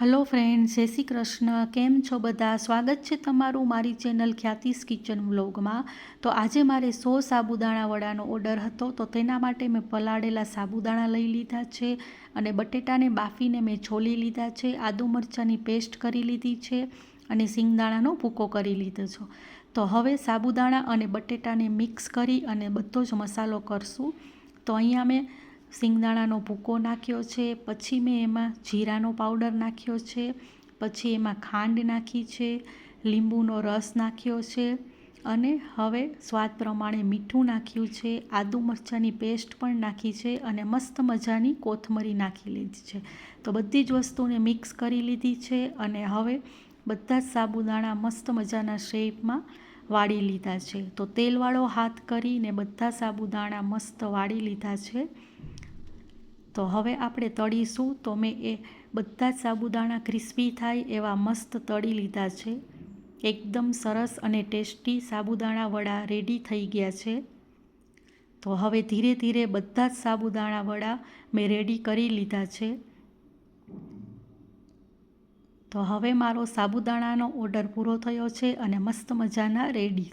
Hello friends, જય શ્રી કૃષ્ણ. કેમ છો બધા? સ્વાગત છે તમારું મારી ચેનલ ખ્યાતિસ કિચન વ્લોગમાં. તો આજે મારે 100 સાબુદાણા વડાનો ઓર્ડર હતો, તો તેના માટે મેં પલાળેલા સાબુદાણા લઈ લીધા છે અને બટેટાને બાફીને મેં છોલી લીધા છે. આદુ મરચાંની પેસ્ટ કરી લીધી છે અને સિંગદાણાનો ભૂકો કરી લીધો છે. તો હવે સાબુદાણા અને બટેટાને મિક્સ કરી અને બધો જ મસાલો કરશું. તો અહીંયા મેં સિંગદાણાનો ભૂકો નાખ્યો છે, પછી મેં એમાં જીરાનો પાવડર નાખ્યો છે, પછી એમાં ખાંડ નાખી છે, લીંબુનો રસ નાખ્યો છે અને હવે સ્વાદ પ્રમાણે મીઠું નાખ્યું છે, આદુ મરચાંની પેસ્ટ પણ નાખી છે અને મસ્ત મજાની કોથમરી નાખી લીધી છે. તો બધી જ વસ્તુને મિક્સ કરી લીધી છે અને હવે બધા જ સાબુદાણા મસ્ત મજાના શેપમાં વાળી લીધા છે. તો તેલવાળો હાથ કરીને બધા સાબુદાણા મસ્ત વાળી લીધા છે. તો હવે આપણે તળીશું. તો મેં એ બધા જ સાબુદાણા ક્રિસ્પી થાય એવા મસ્ત તળી લીધા છે. એકદમ સરસ અને ટેસ્ટી સાબુદાણા વડા રેડી થઈ ગયા છે. તો હવે ધીરે ધીરે બધા જ સાબુદાણા વડા મેં રેડી કરી લીધા છે. તો હવે મારો સાબુદાણાનો ઓર્ડર પૂરો થયો છે અને મસ્ત મજાના રેડી છે.